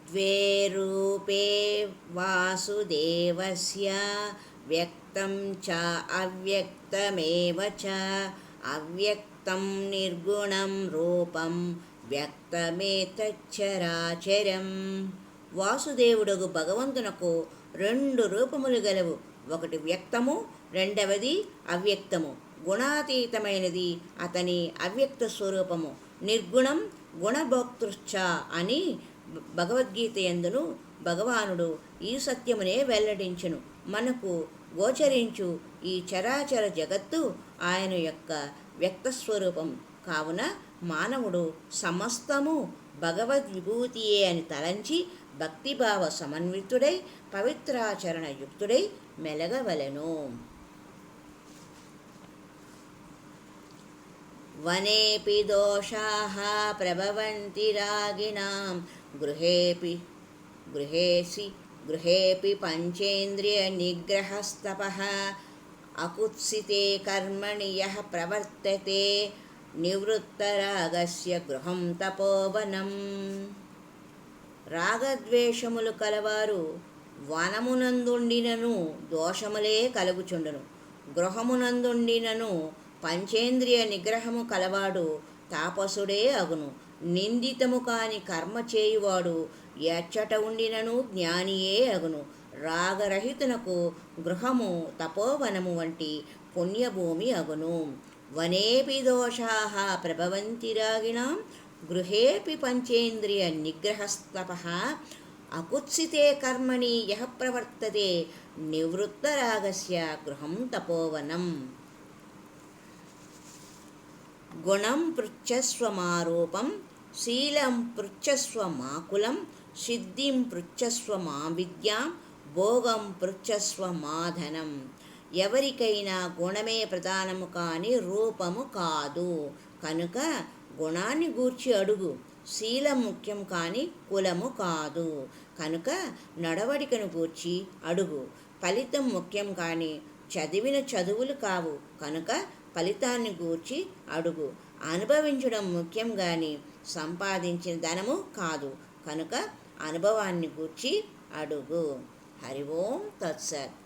द्वे रूपे वासुदेवस्य व्यक्तं च अव्यक्तमेव च अव्यक्तं निर्गुणं रूपं వ్యక్తమేతచ్చరాచరం. వాసుదేవుడగు భగవంతునకు రెండు రూపములు గలవు. ఒకటి వ్యక్తము, రెండవది అవ్యక్తము. గుణాతీతమైనది అతని అవ్యక్త స్వరూపము. నిర్గుణం గుణభోక్తృశ్చ అని భగవద్గీత యందును భగవానుడు ఈ సత్యమునే వెల్లడించును. మనకు గోచరించు ఈ చరాచర జగత్తు ఆయన యొక్క వ్యక్తస్వరూపం కావున మానవుడు సమస్తము భగవద్విభూతియే అని తలంచి భక్తిభావ సమన్వితుడై పవిత్రాచరణ యుక్తుడై మెలగవలెను. వనేపి దోషాః ప్రభవంతి రాగిణాం గృహేపి పంచేంద్రియ నిగ్రహస్తపః అకుత్సితే కర్మణి యః ప్రవర్తతే నివృత్తరాగస్య గృహం తపోవనం. రాగద్వేషములు కలవారు వనమునందుండినను దోషములే కలుగుచుండును. గృహమునందుండినను పంచేంద్రియ నిగ్రహము కలవాడు తాపసుడే అగును. నిందితము కాని కర్మ చేయువాడు ఎచ్చట ఉండినను జ్ఞానియే అగును. రాగరహితునకు గృహము తపోవనము వంటి పుణ్యభూమి అగును. వనేపి దోషాః ప్రభవంతి రాగిణాం గృహేపి పంచేంద్రియ నిగ్రహస్తపః అకుత్సితే కర్మణి యః ప్రవర్తతే నివృత్తరాగస్య గృహం తపోవనం. గుణం పృచ్ఛస్వ మారూపం, శీలం పృచ్ఛస్వ మాకులం, సిద్ధిం పృచ్ఛస్వ మా విద్యాం, భోగం పృచ్ఛస్వ మాధనం. ఎవరికైనా గుణమే ప్రధానము కాని రూపము కాదు కనుక గుణాన్ని గూర్చి అడుగు. శీలం ముఖ్యం కాని కులము కాదు కనుక నడవడికను గూర్చి అడుగు. ఫలితం ముఖ్యం కాని చదివిన చదువులు కావు కనుక ఫలితాన్ని గూర్చి అడుగు. అనుభవించడం ముఖ్యం గాని సంపాదించిన ధనము కాదు కనుక అనుభవాన్ని గూర్చి అడుగు. హరి ఓం తత్సత్.